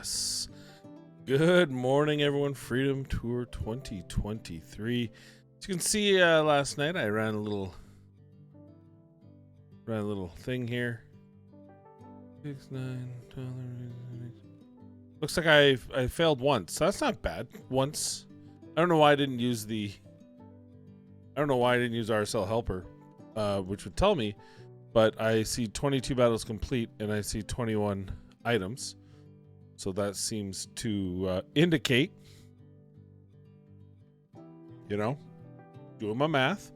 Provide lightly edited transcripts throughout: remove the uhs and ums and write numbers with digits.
Yes. Good morning, everyone. Freedom Tour 2023. As you can see, last night I ran a little thing here. 6, 9, 12. Looks like I failed once. So that's not bad. Once. I don't know why I didn't use RSL Helper, which would tell me, but I see 22 battles complete and I see 21 items. So that seems to indicate, doing my math.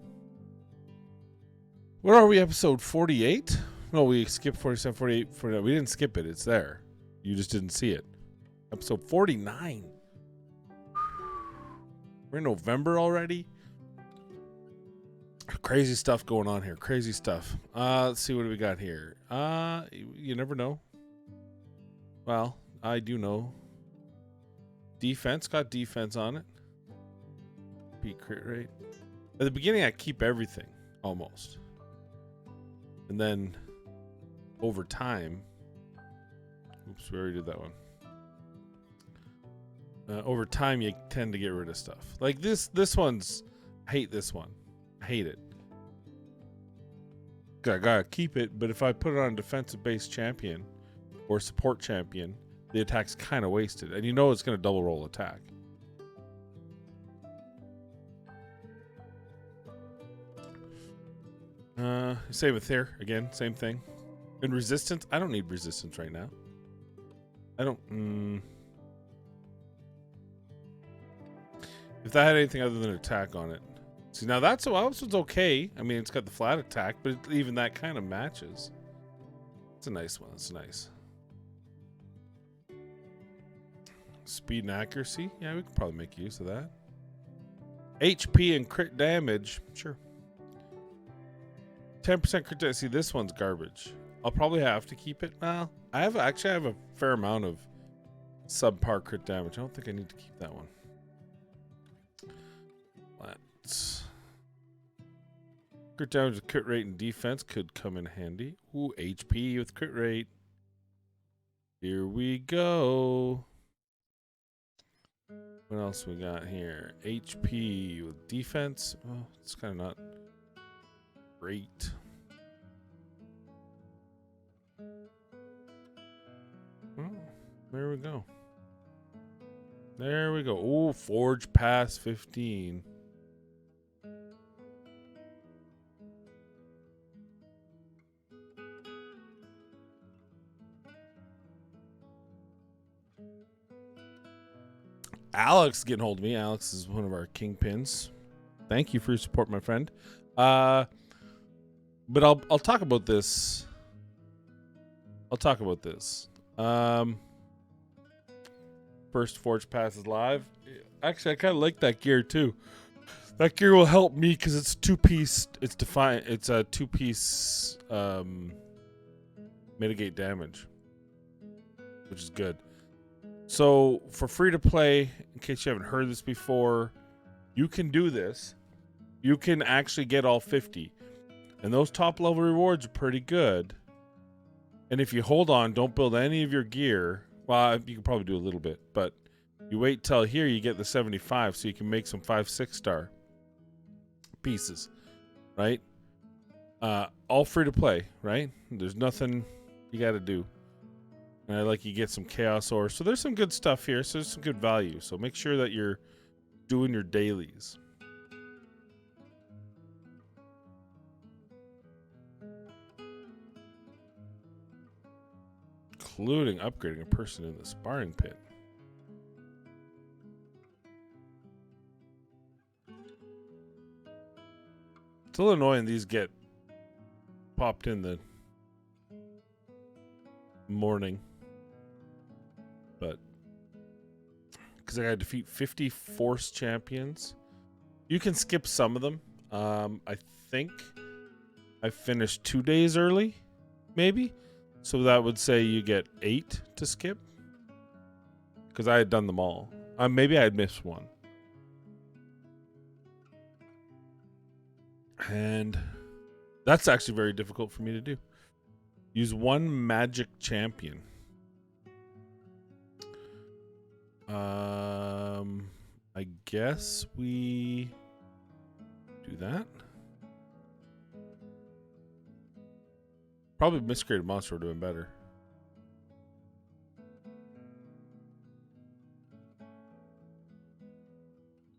Where are we? Episode 48? No, we skipped 47, 48, 49. We didn't skip it. It's there. You just didn't see it. Episode 49. We're in November already. Crazy stuff going on here. Crazy stuff. Let's see what do we got here. You never know. Well, I do know. Defense, got defense on it. Beat crit rate. At the beginning, I keep everything, almost. And then, over time... Oops, we already did that one. Over time, you tend to get rid of stuff. Like this one's... I hate this one. I hate it. I gotta keep it, but if I put it on a defensive-based champion or support champion, the attack's kind of wasted. And you know it's going to double roll attack. Same with here. Again, same thing. And resistance, I don't need resistance right now. I don't... If that had anything other than attack on it. See, now this one's okay. I mean, it's got the flat attack, but even that kind of matches. It's a nice one. It's nice. Speed and accuracy. Yeah, we could probably make use of that. HP and crit damage. Sure. 10% crit damage. See, this one's garbage. I'll probably have to keep it. Well, I have a fair amount of subpar crit damage. I don't think I need to keep that one. Let's... Crit damage with crit rate and defense could come in handy. Ooh, HP with crit rate. Here we go. What else we got here? HP with defense. Oh, it's kind of not great. Oh, there we go. There we go. Oh, Forge Pass 15. Alex getting hold of me. Alex is one of our kingpins. Thank you for your support, my friend. But I'll talk about this. First Forge Pass is live. Actually, I kind of like that gear too. That gear will help me because it's two-piece. It's defined. It's a two-piece mitigate damage, which is good. So for free to play, in case you haven't heard this before, you can do this. You can actually get all 50. And those top level rewards are pretty good. And if you hold on, don't build any of your gear. Well, you can probably do a little bit, but you wait till here you get the 75 so you can make some 5-6 star pieces, right? All free to play, right? There's nothing you got to do. And you get some chaos ore. So there's some good stuff here. So there's some good value. So make sure that you're doing your dailies. Including upgrading a person in the sparring pit. It's a little annoying these get popped in the morning. But because I gotta defeat 50 force champions. You can skip some of them. I think I finished 2 days early, maybe. So that would say you get 8 to skip. Because I had done them all. Maybe I had missed one. And that's actually very difficult for me to do. Use one magic champion. I guess we do that. Probably miscreated monster would have been better.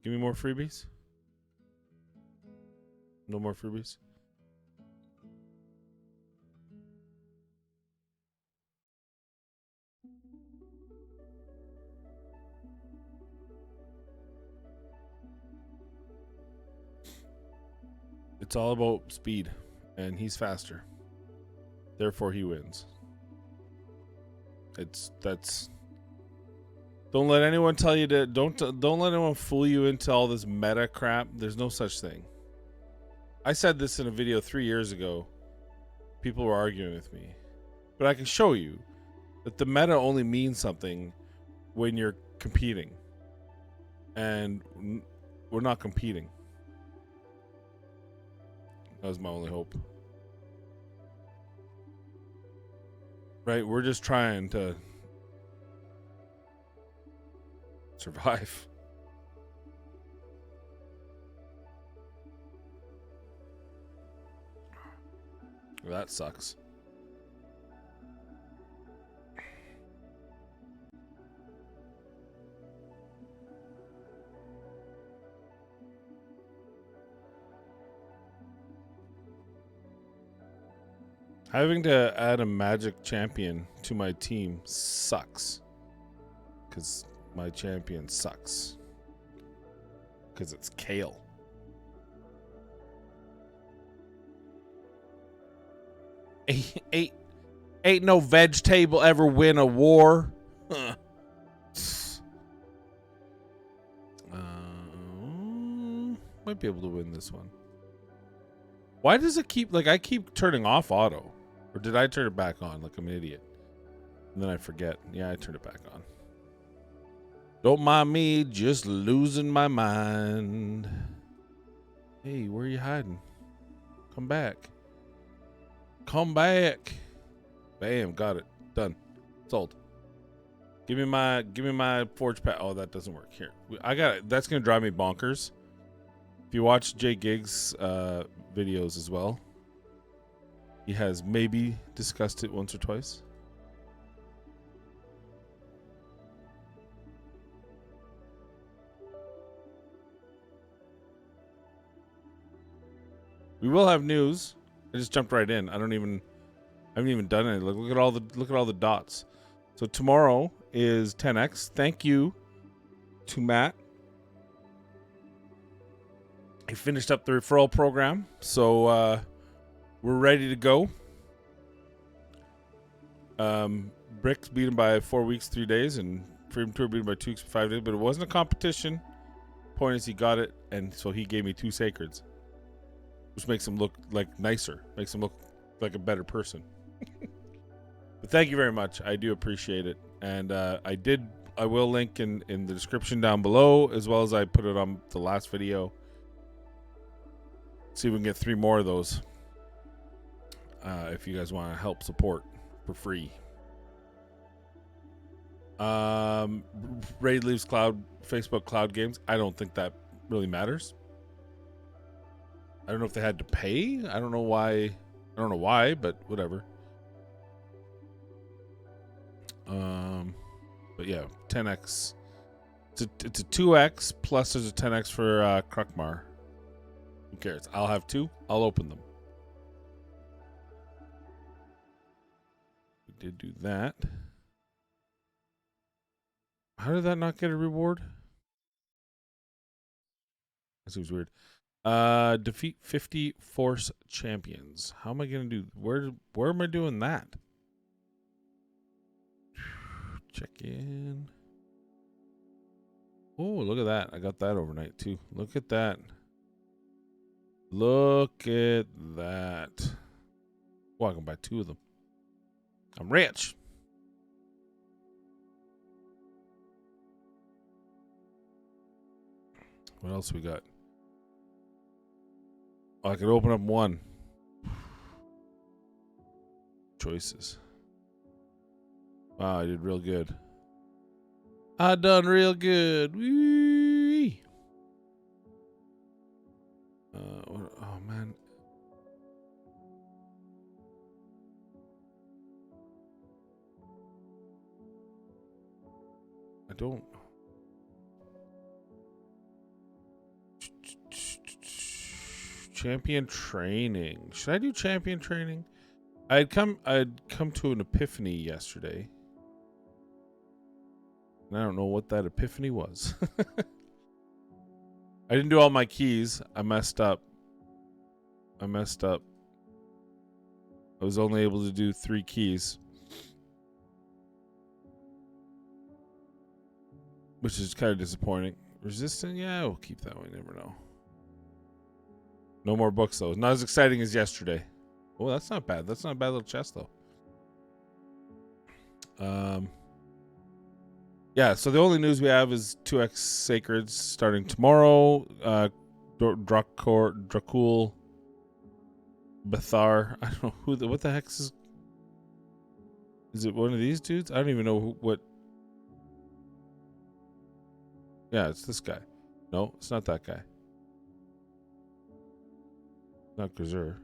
Give me more freebies. No more freebies. It's all about speed, and he's faster. Therefore, he wins. That's. Don't let anyone tell you to don't let anyone fool you into all this meta crap. There's no such thing. I said this in a video 3 years ago. People were arguing with me, but I can show you that the meta only means something when you're competing, and we're not competing. That was my only hope. Right? We're just trying to survive. Well, that sucks. Having to add a magic champion to my team sucks. Because my champion sucks. Because it's Kale. Ain't no vegetable ever win a war. Huh. Might be able to win this one. Why does it keep, like, I keep turning off auto? Or did I turn it back on like I'm an idiot? And then I forget. Yeah, I turned it back on. Don't mind me just losing my mind. Hey, where are you hiding? Come back. Come back. Bam, got it. Done. Sold. Give me my forge pack. Oh, that doesn't work. Here. I got it. That's gonna drive me bonkers. If you watch Jay Giggs videos as well, he has maybe discussed it once or twice. We will have news. I just jumped right in. I haven't even done it. Look at all the dots. So tomorrow is 10x. Thank you to Matt. He finished up the referral program, so we're ready to go. Bricks beat him by 4 weeks, 3 days, and Freedom Tour beat him by 2 weeks, 5 days. But it wasn't a competition. Point is, he got it, and so he gave me 2 sacreds, which makes him look like nicer, makes him look like a better person. But thank you very much. I do appreciate it, and I will link in the description down below, as well as I put it on the last video. See if we can get 3 more of those. If you guys want to help support for free. Raid leaves Facebook Cloud Games. I don't think that really matters. I don't know if they had to pay. I don't know why, but whatever. But yeah, 10x. It's a 2x plus there's a 10x for Krukmar. Who cares? I'll have 2. I'll open them. We did do that. How did that not get a reward? That seems weird. Defeat 50 force champions. How am I gonna do? Where am I doing that? Check in. Oh, look at that. I got that overnight too. Look at that. Look at that. Oh, I can buy 2 of them. I'm rich. What else we got? Oh, I could open up 1. Choices. Wow, I did real good. I done real good. Whee! Oh man. I don't. Champion training. Should I do champion training? I'd come to an epiphany yesterday. And I don't know what that epiphany was. I didn't do all my keys. I messed up. I was only able to do 3 keys. Which is kind of disappointing. Resistant? Yeah, we'll keep that one. You never know. No more books, though. Not as exciting as yesterday. Oh, that's not bad. That's not a bad little chest, though. Yeah, so the only news we have is 2X Sacreds starting tomorrow. Dracul, Bethar. I don't know what the heck is it one of these dudes? I don't even know what. Yeah, it's this guy. No, it's not that guy. Not Gazur.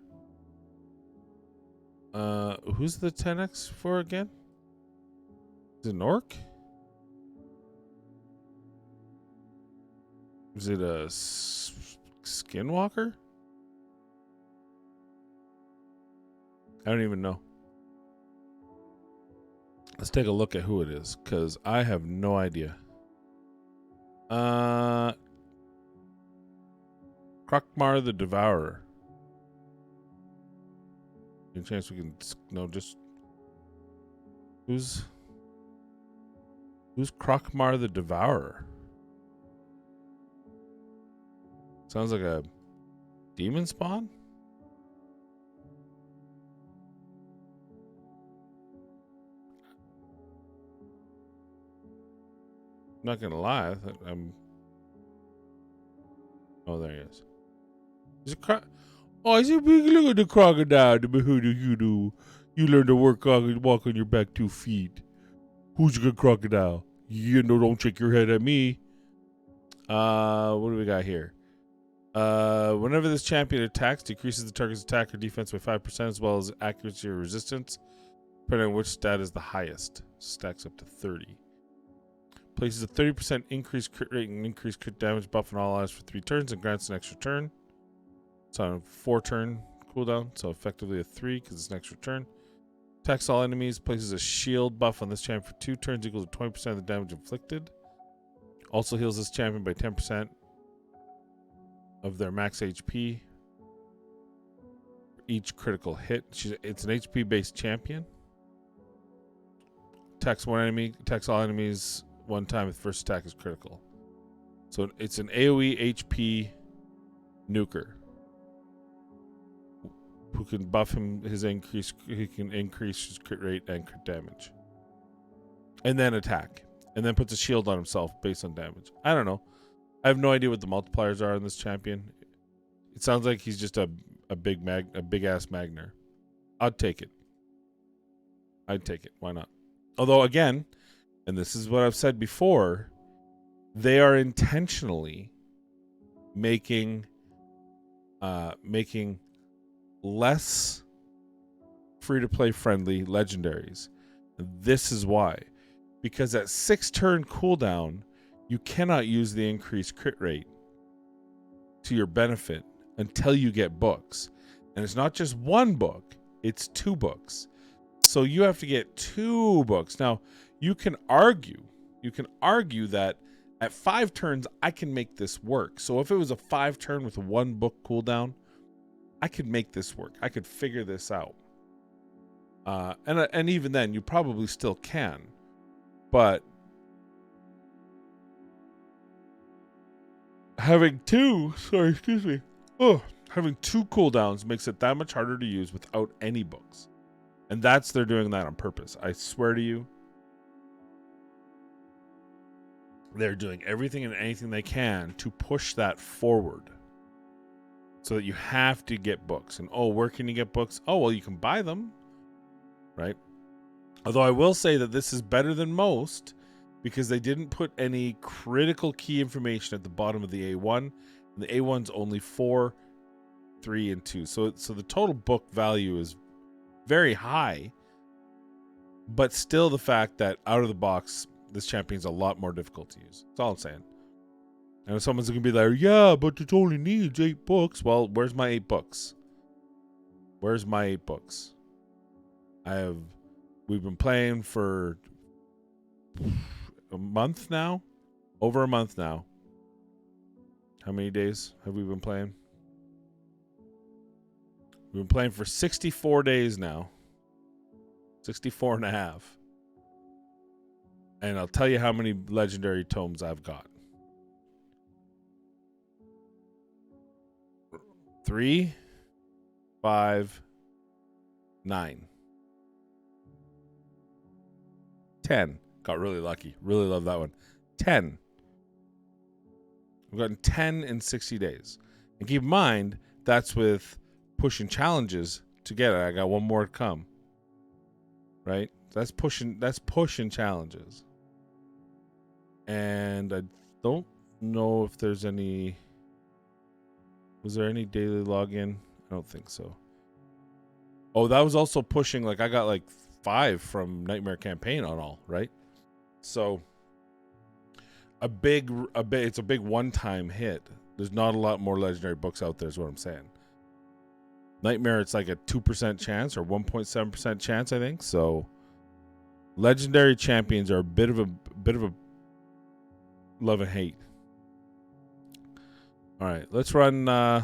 Who's the 10X for again? Is it an orc? Is it a skinwalker? I don't even know. Let's take a look at who it is, because I have no idea. Krokmar the Devourer. Any chance we can no just who's Krokmar the Devourer? Sounds like a demon spawn? I'm not gonna lie, oh, there he is. He's a oh, he's a big look at the crocodile. You learn to walk on your back 2 feet. Who's a good crocodile? You know, don't shake your head at me. What do we got here? Whenever this champion attacks, decreases the target's attack or defense by 5%, as well as accuracy or resistance, depending on which stat is the highest. Stacks up to 30. Places a 30% increased crit rate and increased crit damage buff on all allies for 3 turns and grants an extra turn. It's on a 4-turn cooldown, so effectively a 3 because it's an extra turn. Attacks all enemies, places a shield buff on this champion for 2 turns equal to 20% of the damage inflicted. Also heals this champion by 10% of their max HP. Each critical hit. It's an HP based champion. Attacks one enemy, attacks all enemies 1 time if first attack is critical. So it's an AoE HP nuker who can buff him he can increase his crit rate and crit damage. And then attack. And then puts a shield on himself based on damage. I don't know. I have no idea what the multipliers are on this champion. It sounds like he's just a big ass Magner. I'd take it. Why not? Although again, and this is what I've said before, they are intentionally making less free-to-play friendly legendaries. This is why. Because at 6-turn cooldown, you cannot use the increased crit rate to your benefit until you get books. And it's not just 1 book, it's 2 books. So you have to get 2 books. Now, you can argue that at 5 turns, I can make this work. So if it was a 5-turn with a 1 book cooldown, I could make this work. I could figure this out. And even then, you probably still can. But having 2 cooldowns makes it that much harder to use without any books. And they're doing that on purpose. I swear to you. They're doing everything and anything they can to push that forward. So that you have to get books. And where can you get books? Oh, well, you can buy them. Right? Although I will say that this is better than most because they didn't put any critical key information at the bottom of the A1. And the A1's only 4, 3, and 2. So the total book value is very high, but still the fact that out of the box, this champion's a lot more difficult to use. That's all I'm saying. And if someone's going to be like, yeah, but it only needs 8 books. Well, where's my 8 books? Where's my 8 books? We've been playing for a month now. Over a month now. How many days have we been playing? We've been playing for 64 days now. 64 and a half. And I'll tell you how many legendary tomes I've got. 3, 5, 9. 10. Got really lucky. Really love that one. 10. I've gotten 10 in 60 days. And keep in mind, that's with pushing challenges to get it. I got one more to come. Right? That's pushing challenges. And I don't know if there's any... Was there any daily login? I don't think so. Oh, that was also pushing, like, I got like 5 from Nightmare Campaign on all, right? So it's a big one-time hit. There's not a lot more legendary books out there is what I'm saying. Nightmare, it's like a 2% chance or 1.7% chance, I think. So legendary champions are a bit of a love and hate. All right, let's run. God,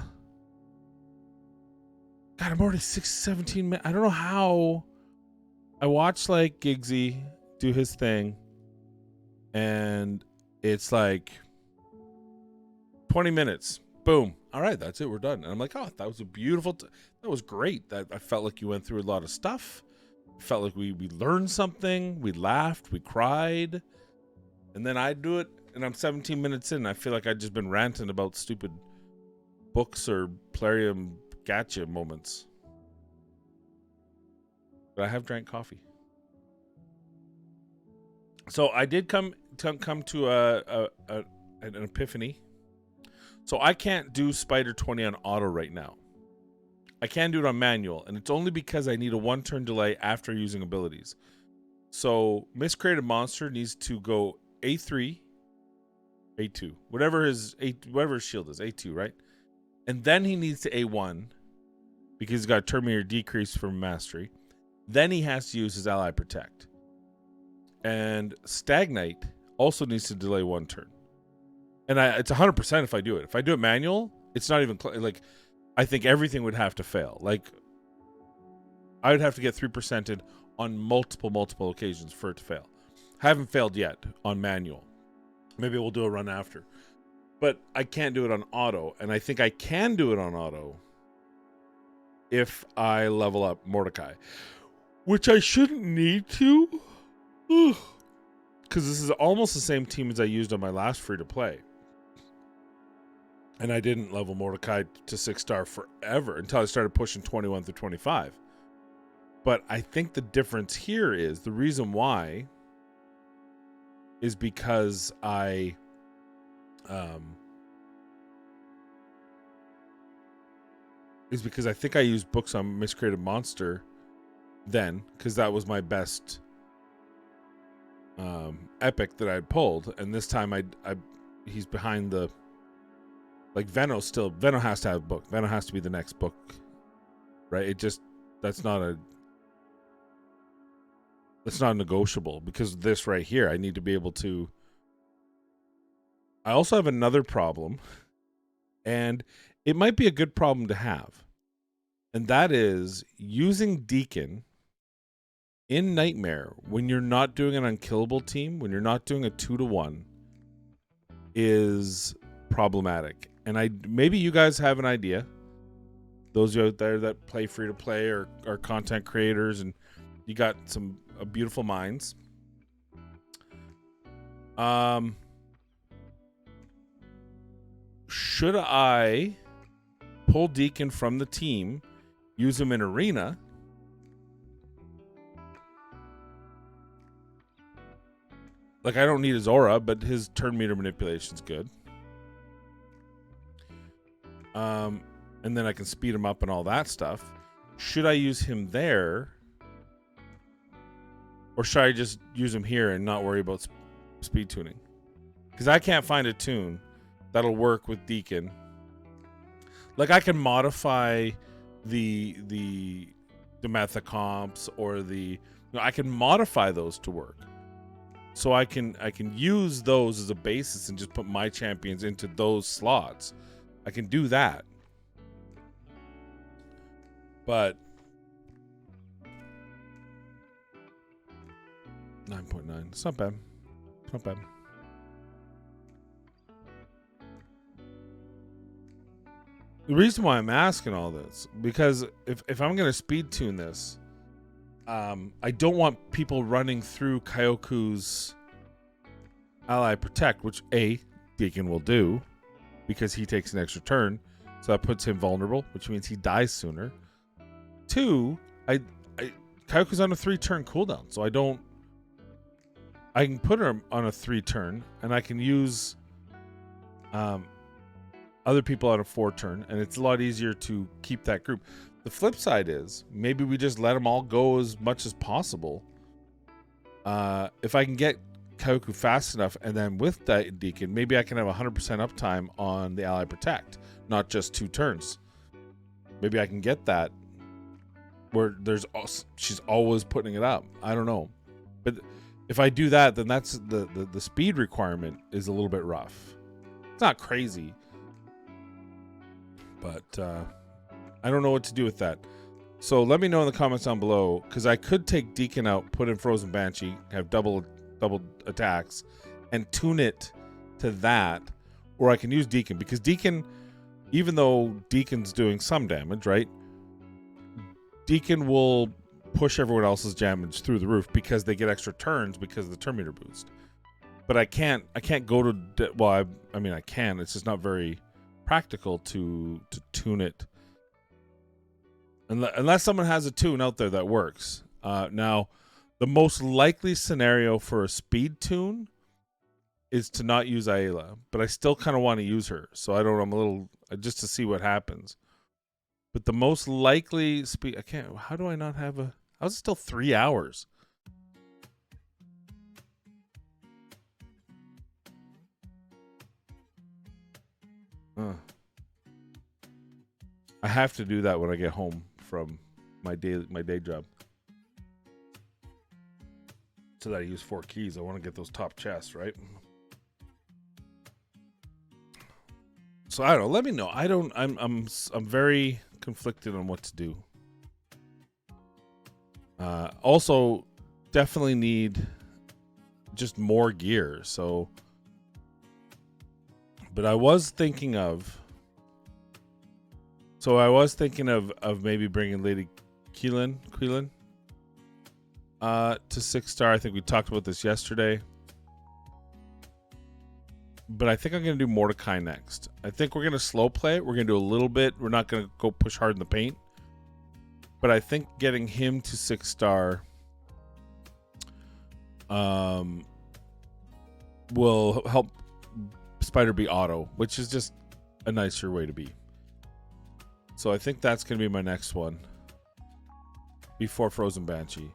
I'm already 17 minutes. I don't know how. I watched like Giggsy do his thing, and it's like 20 minutes. Boom. All right, that's it. We're done. And I'm like, oh, that was a beautiful. That was great. That I felt like you went through a lot of stuff. I felt like we learned something. We laughed. We cried. And then I do it, and I'm 17 minutes in. I feel like I've just been ranting about stupid books or Plarium gotcha moments. But I have drank coffee. So I did come to an epiphany. So I can't do Spider 20 on auto right now. I can do it on manual, and it's only because I need a 1-turn delay after using abilities. So Miscreated Monster needs to go A3, A2, whatever his shield is, A2, right? And then he needs to A1 because he's got a Terminator decrease from Mastery. Then he has to use his Ally Protect. And Stagnite also needs to delay 1 turn. And it's 100% if I do it. If I do it manual, it's not even like I think everything would have to fail. Like I would have to get 3%ed on multiple occasions for it to fail. I haven't failed yet on manual. Maybe we'll do a run after. But I can't do it on auto. And I think I can do it on auto if I level up Mordecai. Which I shouldn't need to. Because this is almost the same team as I used on my last free-to-play. And I didn't level Mordecai to 6-star forever until I started pushing 21 through 25. But I think the difference here is, the reason why is because I think I used books on Miscreated Monster then, because that was my best epic that I'd pulled, and this time he's behind the, like, Veno has to have a book. Veno has to be the next book, right? That's not negotiable, because this right here, I need to be able to. I also have another problem, and it might be a good problem to have, and that is using Deacon in Nightmare when you're not doing an unkillable team, when you're not doing a 2-to-1, is problematic. And maybe you guys have an idea. Those of you out there that play free to play or are content creators, and you got some beautiful minds. Should I pull Deacon from the team, use him in Arena, Like, I don't need his aura, but his turn meter manipulation's good. And then I can speed him up and all that stuff. Should I use him there? Or should I just use him here and not worry about speed tuning? Because I can't find a tune that'll work with Deacon. Like, I can modify the methacomps or I can modify those to work. So I can use those as a basis and just put my champions into those slots. I can do that. But 9.9. It's not bad. It's not bad. The reason why I'm asking all this, because if I'm going to speed tune this, I don't want people running through Kyoku's Ally Protect, which Deacon will do because he takes an extra turn. So that puts him vulnerable, which means he dies sooner. 2, Kyoku's on a 3-turn cooldown, so I can put her on a 3-turn, and I can use other people on a 4-turn, and it's a lot easier to keep that group. The flip side is maybe we just let them all go as much as possible. If I can get Kyoku fast enough, and then with Deacon, maybe I can have 100% uptime on the Ally Protect, not just 2 turns. Maybe I can get that where she's always putting it up. I don't know, but if I do that, then that's the speed requirement is a little bit rough. It's not crazy, but I don't know what to do with that. So let me know in the comments down below, because I could take Deacon out, put in Frozen Banshee, have double attacks, and tune it to that, or I can use Deacon, because Deacon, even though Deacon's doing some damage, right? Deacon will push everyone else's damage through the roof because they get extra turns because of the turn meter boost. But I can't go to, well, I mean I can, it's just not very practical to tune it unless someone has a tune out there that works. Now, the most likely scenario for a speed tune is to not use Ayla, but I still kind of want to use her, so I don't know, I'm a little, just to see what happens. But the most likely speed, I can't, how do I not have a, how's it still 3 hours? I have to do that when I get home from my day job. So that I use 4 keys. I want to get those top chests, right? So I don't know. Let me know. I'm very conflicted on what to do. Also, definitely need just more gear. So, but I was thinking of maybe bringing Lady Keelan to 6-star. I think we talked about this yesterday. But I think I'm going to do Mordecai next. I think we're going to slow play it. We're going to do a little bit. We're not going to go push hard in the paint. But I think getting him to 6-star will help Spider be auto, which is just a nicer way to be. So I think that's going to be my next one before Frozen Banshee,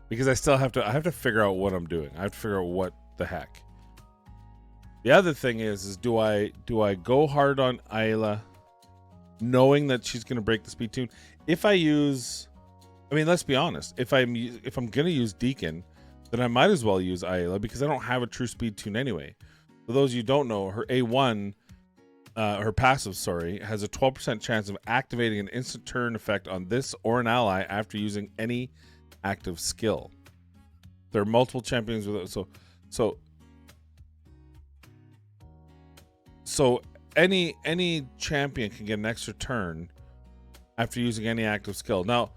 because I still have to figure out what I'm doing. I have to figure out what the heck. The other thing is do I go hard on Ayla, knowing that she's going to break the speed tune? If I use, I mean, let's be honest. If I'm going to use Deacon, then I might as well use Ayla, because I don't have a true speed tune anyway. For those of you who don't know, her A1, her passive, has a 12% chance of activating an instant turn effect on this or an ally after using any active skill. There are multiple champions with it, so any champion can get an extra turn after using any active skill. Now,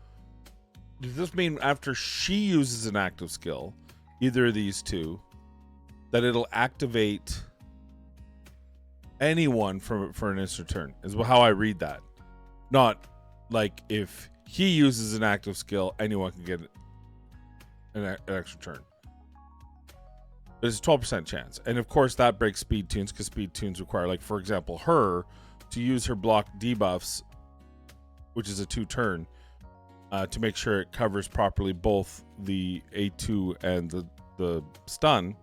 does this mean after she uses an active skill, either of these two, that it'll activate anyone for an instant turn? Is how I read that. Not like if he uses an active skill, anyone can get an extra turn. There's a 12% chance. And of course that breaks speed tunes because speed tunes require, like, for example, her to use her block debuffs, which is a 2-turn, to make sure it covers properly both the A2 and the stun.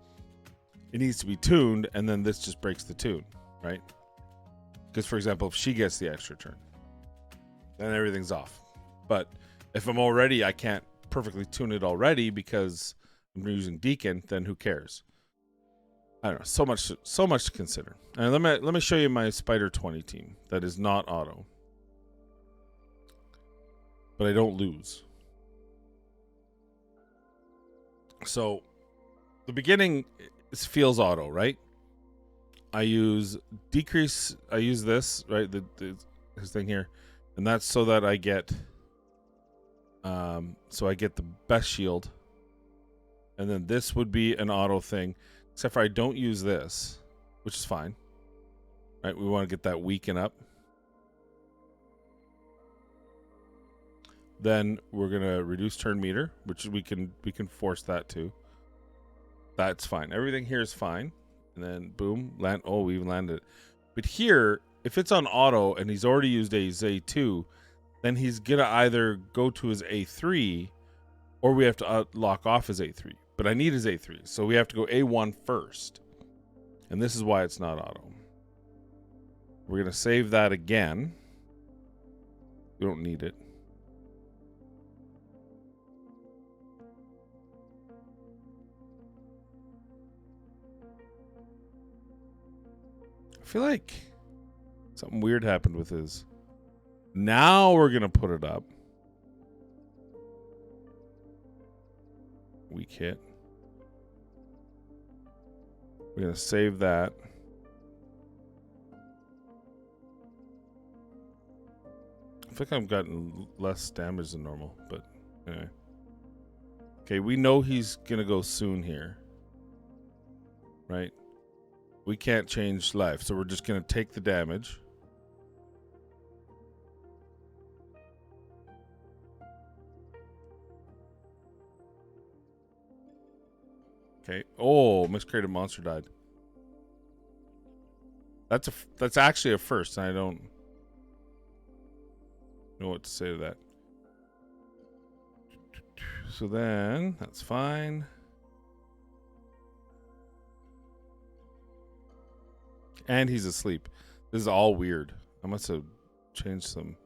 It needs to be tuned, and then this just breaks the tune, right? Because, for example, if she gets the extra turn, then everything's off. But if I can't perfectly tune it already because I'm using Deacon, then who cares? I don't know. So much to consider. And let me show you my Spider 20 team that is not auto, but I don't lose. So the beginning feels auto, right? I use decrease. I use this, right? This thing here, and that's so that I get, so I get the best shield. And then this would be an auto thing, except for I don't use this, which is fine, right? We want to get that weaken up. Then we're gonna reduce turn meter, which we can force that too. That's fine. Everything here is fine. And then boom, land. Oh, we even landed. But here, if it's on auto and he's already used his A2, then he's gonna either go to his A3, or we have to lock off his A3. But I need his A3, so we have to go A1 first. And this is why it's not auto. We're gonna save that again. We don't need it. I feel like something weird happened with his. Now we're going to put it up. Weak hit. We're going to save that. I think I've gotten less damage than normal, but anyway. Okay, we know he's going to go soon here. Right? We can't change life, so we're just going to take the damage. Okay. Oh, miscreated monster died. That's actually a first, and I don't know what to say to that. So then, that's fine. And he's asleep. This is all weird. I must have changed some.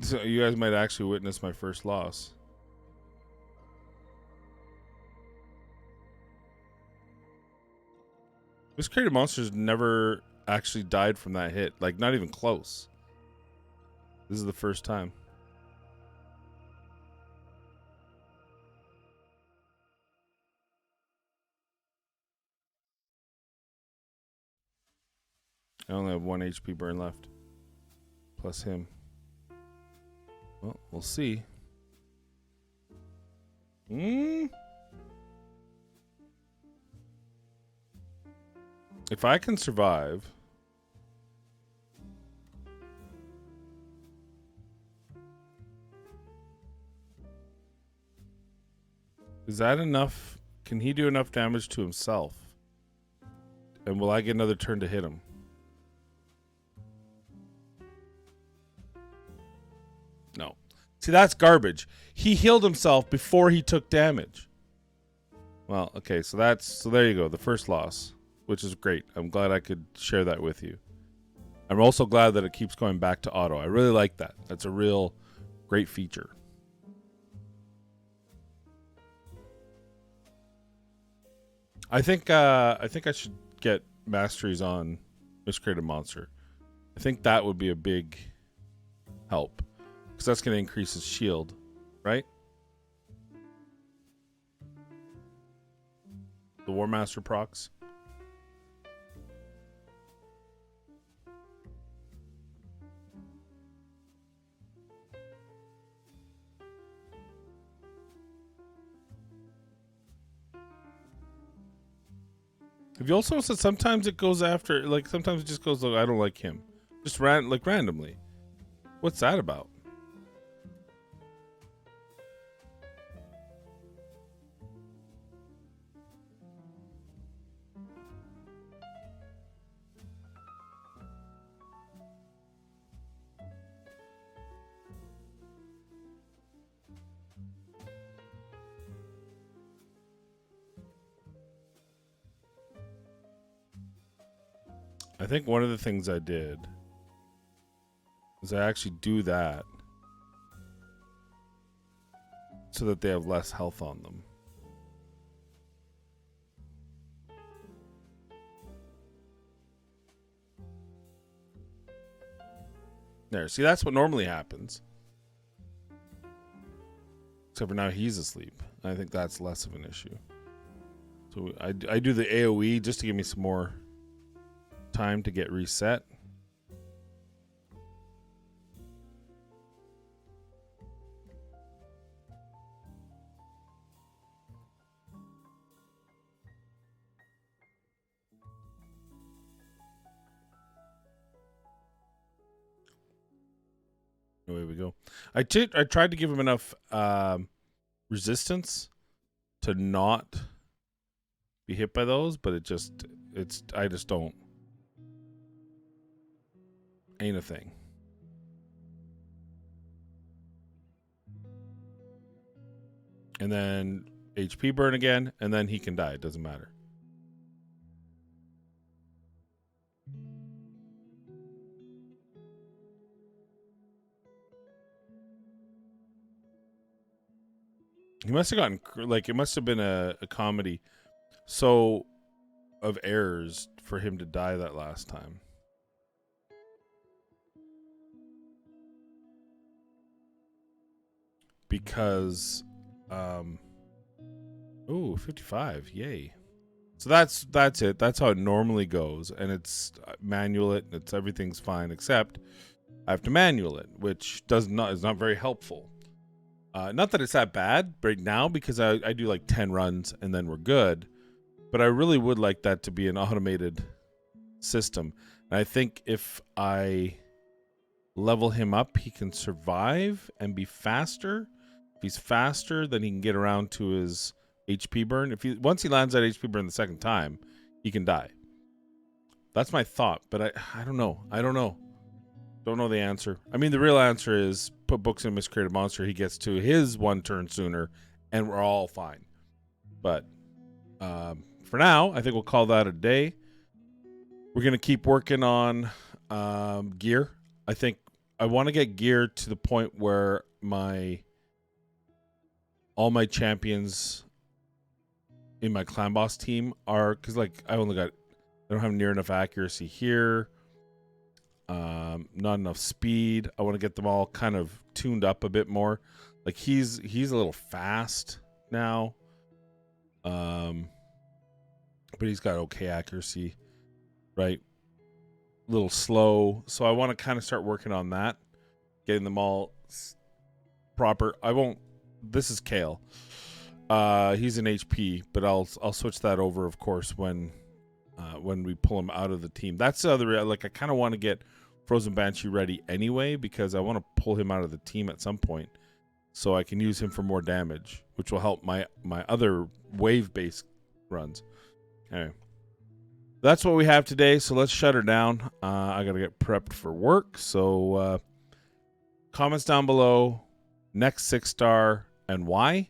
So you guys might actually witness my first loss. This created monsters never actually died from that hit. Like, not even close. This is the first time. I only have 1 HP burn left. Plus him. Well, we'll see. If I can survive... Is that enough? Can he do enough damage to himself? And will I get another turn to hit him? No. See, that's garbage. He healed himself before he took damage. Well, okay, so there you go. The first loss, which is great. I'm glad I could share that with you. I'm also glad that it keeps going back to auto. I really like that. That's a real great feature. I think I should get masteries on Miscreated Monster. I think that would be a big help, because that's going to increase his shield, right? The War Master procs. Have you also said sometimes it goes after, like sometimes it just goes, look, I don't like him. Just randomly. What's that about? I think one of the things I did is I actually do that so that they have less health on them. There, see, that's what normally happens. Except for now he's asleep. I think that's less of an issue. So I do the AoE just to give me some more time to get reset. Away we go. I tried to give him enough resistance to not be hit by those, but I just don't. Ain't a thing. And then HP burn again, and then he can die. It doesn't matter. He must have gotten, like, it must have been a comedy so of errors for him to die that last time. Because, ooh, 55, yay. So that's it. That's how it normally goes, and it's manual it. It's everything's fine except I have to manual it, which is not very helpful. Not that it's that bad right now because I do like 10 runs and then we're good, but I really would like that to be an automated system. And I think if I level him up, he can survive and be faster. If he's faster, then he can get around to his HP burn. Once he lands that HP burn the second time, he can die. That's my thought, but I don't know. Don't know the answer. I mean, the real answer is put books in Miscreated Monster. He gets to his one turn sooner, and we're all fine. But for now, I think we'll call that a day. We're going to keep working on gear. I think I want to get gear to the point where all my champions in my clan boss team are, because like I don't have near enough accuracy here. Not enough speed. I want to get them all kind of tuned up a bit more. Like he's a little fast now. But he's got okay accuracy, right? A little slow. So I want to kind of start working on that, getting them all proper. This is Kale. He's an HP, but I'll switch that over, of course, when we pull him out of the team. That's the other, like, I kind of want to get Frozen Banshee ready anyway, because I want to pull him out of the team at some point so I can use him for more damage, which will help my other wave-based runs. Anyway, that's what we have today, so let's shut her down. I got to get prepped for work, so comments down below, next 6-star, and why.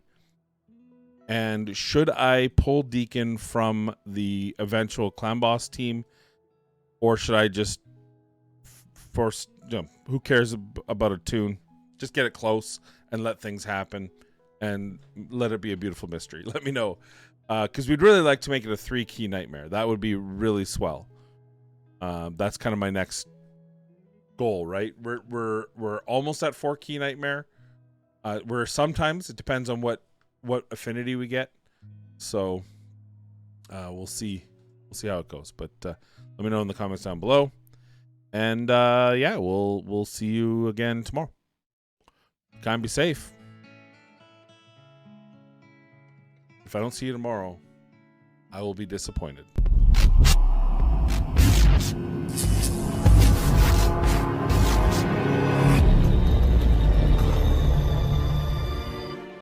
And should I pull Deacon from the eventual clan boss team, or should I just force? Who cares about a tune? Just get it close and let things happen, and let it be a beautiful mystery. Let me know, because we'd really like to make it a 3-key nightmare. That would be really swell. That's kind of my next goal, right? We're almost at 4-key nightmare. Where sometimes it depends on what affinity we get, so we'll see how it goes, but let me know in the comments down below, and yeah, we'll see you again tomorrow. Be safe. If I don't see you tomorrow, I will be disappointed.